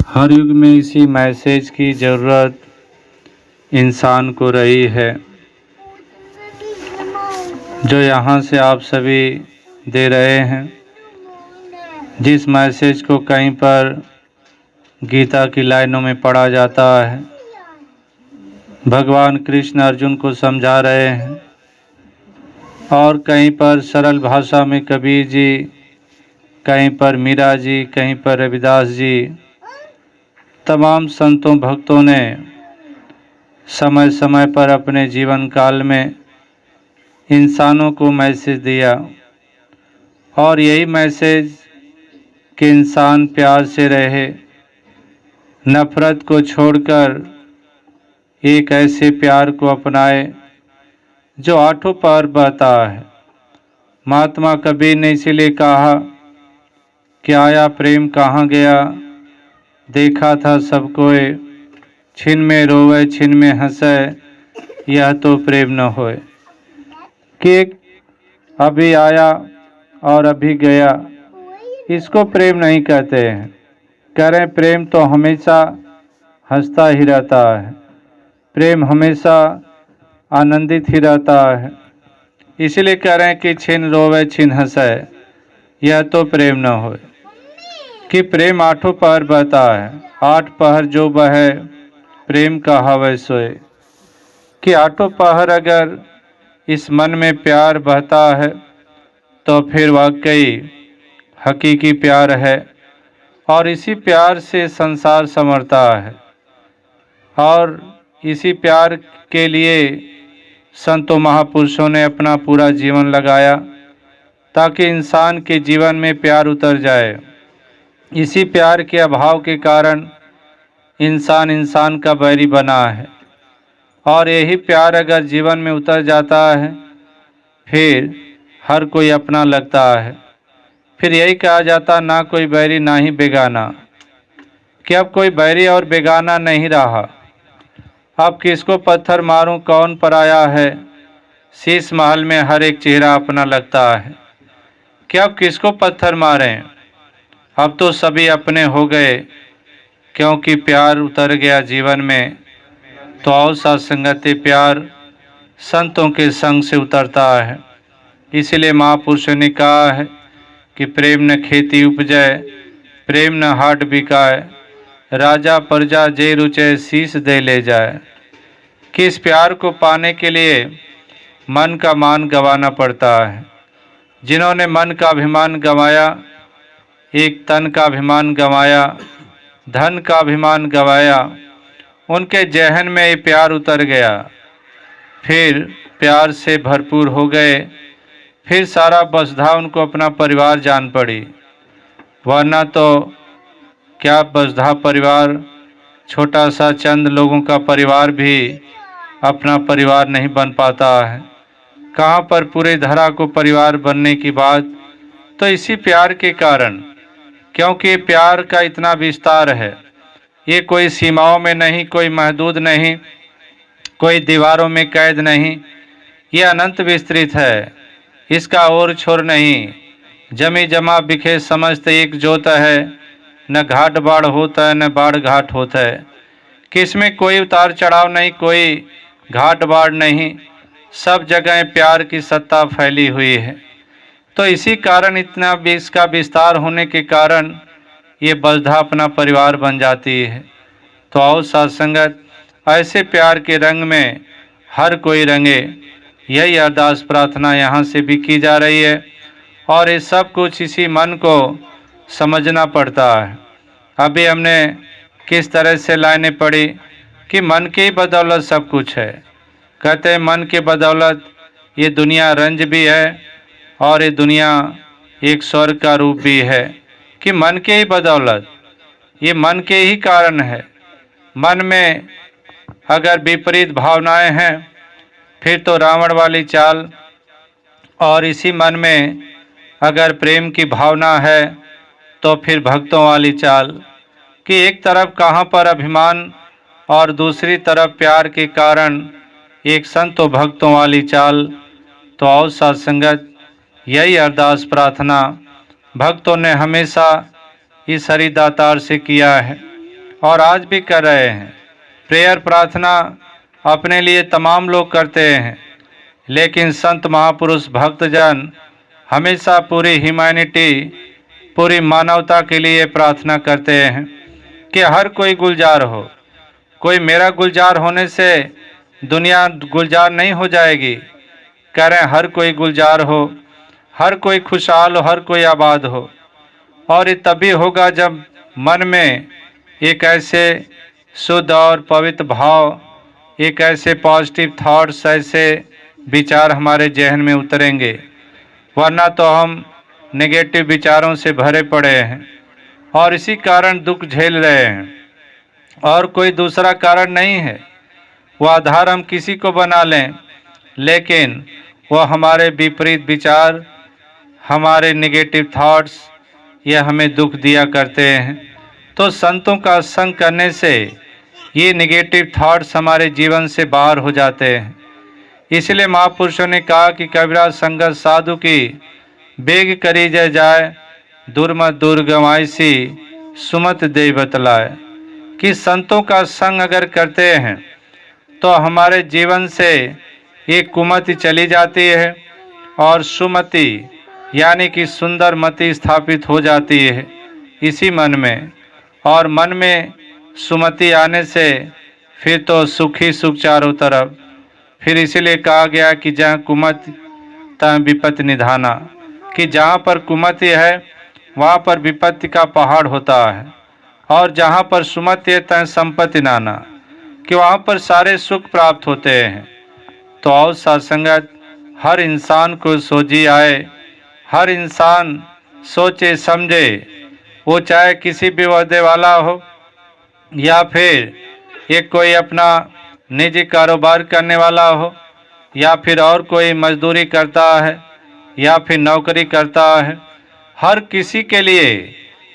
हर युग में इसी मैसेज की ज़रूरत इंसान को रही है, जो यहाँ से आप सभी दे रहे हैं। जिस मैसेज को कहीं पर गीता की लाइनों में पढ़ा जाता है, भगवान कृष्ण अर्जुन को समझा रहे हैं, और कहीं पर सरल भाषा में कबीर जी, कहीं पर मीरा जी, कहीं पर रविदास जी, तमाम संतों भक्तों ने समय समय पर अपने जीवन काल में इंसानों को मैसेज दिया। और यही मैसेज कि इंसान प्यार से रहे, नफ़रत को छोड़कर एक ऐसे प्यार को अपनाए जो आठों पार बहता है। महात्मा कबीर ने इसीलिए कहा कि आया प्रेम कहाँ गया, देखा था सब कोय, छिन में रोवे छिन में हंसे, यह तो प्रेम न होए। कि अभी आया और अभी गया, इसको प्रेम नहीं कहते हैं। कह रहे प्रेम तो हमेशा हंसता ही रहता है, प्रेम हमेशा आनंदित ही रहता है। इसलिए कह रहे हैं कि छिन रोवे छिन हंसे, यह तो प्रेम न होए। कि प्रेम आठों पहर बहता है, आठ पहर जो बहे प्रेम का हवै सोए। कि आठों पहर अगर इस मन में प्यार बहता है तो फिर वाकई हकीकी प्यार है, और इसी प्यार से संसार संवरता है। और इसी प्यार के लिए संतों महापुरुषों ने अपना पूरा जीवन लगाया, ताकि इंसान के जीवन में प्यार उतर जाए। इसी प्यार के अभाव के कारण इंसान इंसान का बैरी बना है, और यही प्यार अगर जीवन में उतर जाता है फिर हर कोई अपना लगता है। फिर यही कहा जाता ना कोई बैरी ना ही बेगाना। कि अब कोई बैरी और बेगाना नहीं रहा। अब किसको पत्थर मारूं कौन पराया है, शीश महल में हर एक चेहरा अपना लगता है। कि अब किसको पत्थर मारें, अब तो सभी अपने हो गए, क्योंकि प्यार उतर गया जीवन में। तो और सत्संगति प्यार संतों के संग से उतरता है। इसलिए महापुरुषों ने कहा है कि प्रेम न खेती उपजय, प्रेम न हाट बिकाए, राजा प्रजा जे रुचे शीश दे ले जाए। कि इस प्यार को पाने के लिए मन का मान गंवाना पड़ता है। जिन्होंने मन का अभिमान गंवाया, एक तन का अभिमान गंवाया, धन का अभिमान गंवाया, उनके जहन में ये प्यार उतर गया, फिर प्यार से भरपूर हो गए। फिर सारा बसधा उनको अपना परिवार जान पड़ी। वरना तो क्या बसधा परिवार, छोटा सा चंद लोगों का परिवार भी अपना परिवार नहीं बन पाता है। कहाँ पर पूरे धरा को परिवार बनने की बात। तो इसी प्यार के कारण, क्योंकि प्यार का इतना विस्तार है, ये कोई सीमाओं में नहीं, कोई महदूद नहीं, कोई दीवारों में कैद नहीं, ये अनंत विस्तृत है, इसका और छोर नहीं। जमी जमा बिखे समस्त एक जोत है, न घाट बाढ़ होता है न बाढ़ घाट होता है। कि इसमें कोई उतार चढ़ाव नहीं, कोई घाट बाढ़ नहीं, सब जगह प्यार की सत्ता फैली हुई है। तो इसी कारण इतना इसका विस्तार होने के कारण ये बसधा अपना परिवार बन जाती है। तो आओ सत्संगत, ऐसे प्यार के रंग में हर कोई रंगे, यही अरदास प्रार्थना यहाँ से भी की जा रही है। और ये सब कुछ इसी मन को समझना पड़ता है। अभी हमने किस तरह से लाइनें पढ़ी कि मन की बदौलत सब कुछ है। कहते हैं मन के बदौलत ये दुनिया रंज भी है, और ये दुनिया एक स्वर्ग का रूप भी है। कि मन के ही बदौलत, ये मन के ही कारण है। मन में अगर विपरीत भावनाएं हैं फिर तो रावण वाली चाल, और इसी मन में अगर प्रेम की भावना है तो फिर भक्तों वाली चाल। कि एक तरफ कहाँ पर अभिमान और दूसरी तरफ प्यार के कारण एक संतों भक्तों वाली चाल। तो और सत्संगत, यही अरदास प्रार्थना भक्तों ने हमेशा इस हरिदातार से किया है। और आज भी कर रहे हैं। प्रेयर प्रार्थना अपने लिए तमाम लोग करते हैं, लेकिन संत महापुरुष भक्तजन हमेशा पूरी ह्यूमैनिटी, पूरी मानवता के लिए प्रार्थना करते हैं कि हर कोई गुलजार हो। कोई मेरा गुलजार होने से दुनिया गुलजार नहीं हो जाएगी। कह रहे हैं हर कोई गुलजार हो, हर कोई खुशहाल हो, हर कोई आबाद हो। और ये तभी होगा जब मन में एक ऐसे शुद्ध और पवित्र भाव, एक ऐसे पॉजिटिव थॉट्स, ऐसे विचार हमारे जहन में उतरेंगे। वरना तो हम नेगेटिव विचारों से भरे पड़े हैं और इसी कारण दुख झेल रहे हैं, और कोई दूसरा कारण नहीं है। वह आधार हम किसी को बना लें, लेकिन वह हमारे विपरीत विचार, हमारे नेगेटिव थॉट्स, ये हमें दुख दिया करते हैं। तो संतों का संग करने से ये नेगेटिव थॉट्स हमारे जीवन से बाहर हो जाते हैं। इसलिए महापुरुषों ने कहा कि कबीरा संगत साधु की बेग करी जय जाए, दुर्मत दुर्गमाइसी सुमत दे बतलाए। कि संतों का संग अगर करते हैं तो हमारे जीवन से एक कुमति चली जाती है और सुमति यानी कि सुंदर मति स्थापित हो जाती है इसी मन में। और मन में सुमति आने से फिर तो सुख ही सुख चारों तरफ। फिर इसीलिए कहा गया कि जहाँ कुमति तहाँ विपत्ति निधाना, कि जहाँ पर कुमति है वहाँ पर विपत्ति का पहाड़ होता है, और जहाँ पर सुमति है तहाँ संपत्ति नाना, कि वहाँ पर सारे सुख प्राप्त होते हैं। तो और सत्संगत हर इंसान को सोझी आए, हर इंसान सोचे समझे, वो चाहे किसी भी ओहदे वाला हो या फिर एक कोई अपना निजी कारोबार करने वाला हो, या फिर और कोई मजदूरी करता है या फिर नौकरी करता है। हर किसी के लिए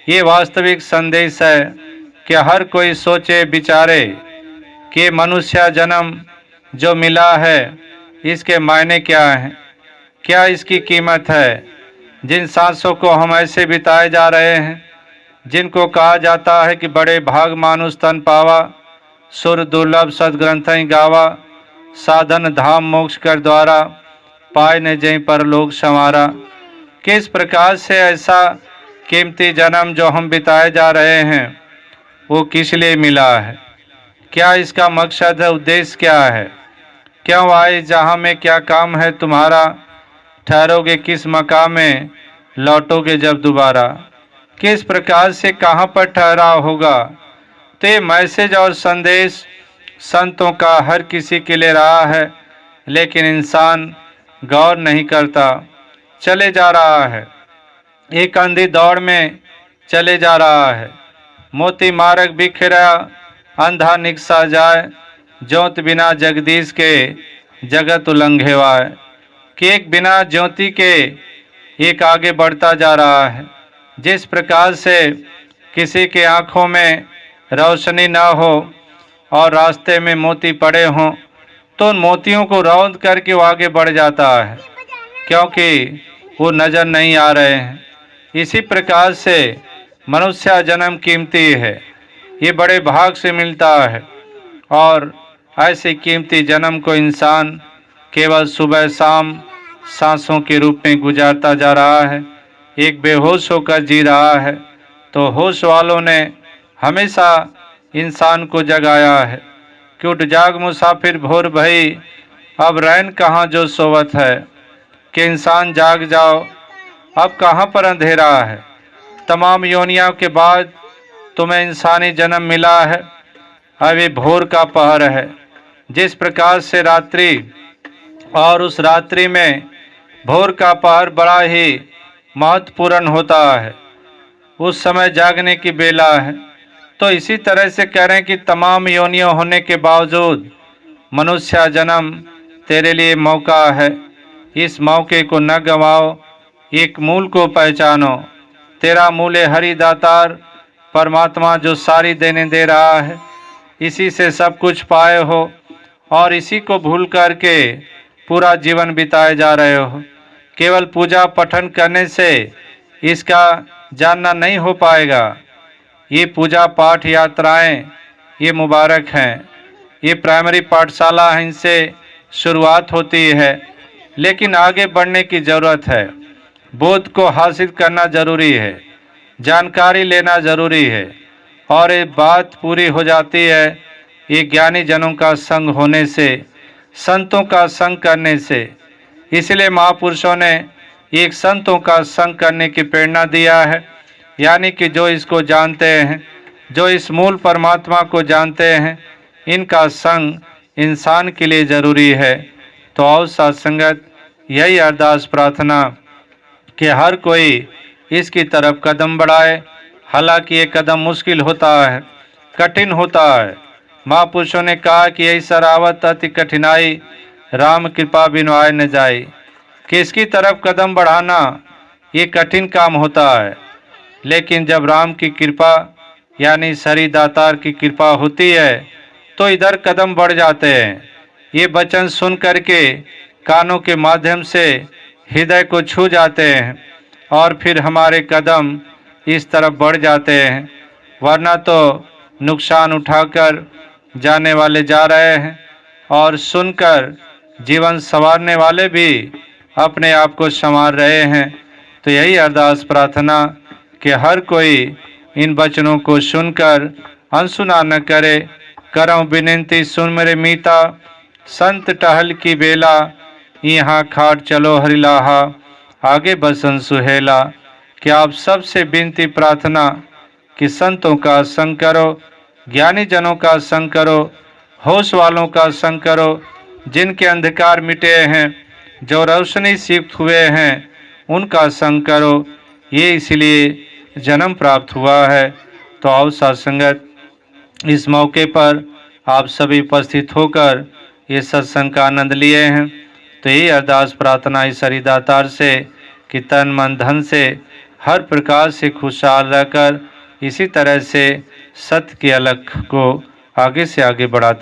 ये वास्तविक संदेश है कि हर कोई सोचे विचारे कि मनुष्य जन्म जो मिला है इसके मायने क्या हैं, क्या इसकी कीमत है। जिन सांसों को हम ऐसे बिताए जा रहे हैं, जिनको कहा जाता है कि बड़े भाग मानुष तन पावा, सुर दुर्लभ सदग्रंथ गावा, साधन धाम मोक्ष कर द्वारा, पाए ने जहीं पर लोग संवारा। किस प्रकार से ऐसा कीमती जन्म जो हम बिताए जा रहे हैं वो किस लिए मिला है, क्या इसका मकसद है, उद्देश्य क्या है, क्यों आए जहाँ में, क्या काम है तुम्हारा, ठहरोगे किस मकाम में, लौटोगे जब दोबारा। किस प्रकार से कहाँ पर ठहराव होगा। तो ये मैसेज और संदेश संतों का हर किसी के लिए रहा है, लेकिन इंसान गौर नहीं करता, चले जा रहा है, एक अंधी दौड़ में चले जा रहा है। मोती मार्ग बिखरा अंधा निकसा जाए, ज्योत बिना जगदीश के जगत उल्लंघेवाए। कि एक बिना ज्योति के एक आगे बढ़ता जा रहा है। जिस प्रकार से किसी के आँखों में रोशनी न हो और रास्ते में मोती पड़े हों तो उन मोतियों को रौंद करके वो आगे बढ़ जाता है, क्योंकि वो नज़र नहीं आ रहे हैं। इसी प्रकार से मनुष्य जन्म कीमती है, ये बड़े भाग से मिलता है, और ऐसे कीमती जन्म को इंसान केवल सुबह शाम सांसों के रूप में गुजारता जा रहा है, एक बेहोश होकर जी रहा है। तो होश वालों ने हमेशा इंसान को जगाया है कि उठ जाग मुसाफिर भोर भई, अब रैन कहाँ जो सोवत है। कि इंसान जाग जाओ, अब कहाँ पर अंधेरा है। तमाम योनियों के बाद तुम्हें इंसानी जन्म मिला है, अब ये भोर का पहर है। जिस प्रकार से रात्रि और उस रात्रि में भोर का पहर बड़ा ही महत्वपूर्ण होता है, उस समय जागने की बेला है। तो इसी तरह से कह रहे हैं कि तमाम योनियों होने के बावजूद मनुष्य जन्म तेरे लिए मौका है, इस मौके को न गंवाओ, एक मूल को पहचानो। तेरा मूल है हरि दातार परमात्मा जो सारी देने दे रहा है, इसी से सब कुछ पाए हो और इसी को भूल करके पूरा जीवन बिताए जा रहे हो। केवल पूजा पठन करने से इसका जानना नहीं हो पाएगा। ये पूजा पाठ यात्राएं ये मुबारक हैं। ये प्राइमरी पाठशाला है, इनसे शुरुआत होती है, लेकिन आगे बढ़ने की ज़रूरत है। बोध को हासिल करना ज़रूरी है, जानकारी लेना ज़रूरी है, और ये बात पूरी हो जाती है ये ज्ञानी जनों का संग होने से, संतों का संग करने से। इसलिए महापुरुषों ने एक संतों का संग करने की प्रेरणा दिया है, यानी कि जो इसको जानते हैं, जो इस मूल परमात्मा को जानते हैं, इनका संग इंसान के लिए ज़रूरी है। तो और साथ संगत यही अरदास प्रार्थना कि हर कोई इसकी तरफ कदम बढ़ाए। हालांकि ये कदम मुश्किल होता है, कठिन होता है। महापुरुषों ने कहा कि यही सरावत अति कठिनाई, राम कृपा बिनु आए न जाए, कि इसकी तरफ कदम बढ़ाना ये कठिन काम होता है, लेकिन जब राम की कृपा यानी सरी दातार की कृपा होती है तो इधर कदम बढ़ जाते हैं। ये वचन सुन करके कानों के माध्यम से हृदय को छू जाते हैं और फिर हमारे कदम इस तरफ बढ़ जाते हैं, वरना तो नुकसान उठाकर जाने वाले जा रहे हैं और सुनकर जीवन संवारने वाले भी अपने आप को संवार रहे हैं। तो यही अरदास प्रार्थना कि हर कोई इन वचनों को सुनकर अनसुना न करे। करऊं विनती सुन मेरे मीता, संत टहल की बेला, यहाँ खाट चलो हरिलाहा, आगे बसन सुहेला। कि आप सबसे विनती प्रार्थना कि संतों का संग करो, ज्ञानी जनों का संग करो, होश वालों का संग करो, जिनके अंधकार मिटे हैं, जो रोशनी सिक्त हुए हैं, उनका संग करो। ये इसलिए जन्म प्राप्त हुआ है। तो आओ सत्संगत, इस मौके पर आप सभी उपस्थित होकर ये सत्संग का आनंद लिए हैं। तो यही अरदास प्रार्थना इस हरिदातार से कि तन मन धन से हर प्रकार से खुशहाल रहकर इसी तरह से सत्य की अलख को आगे से आगे बढ़ाते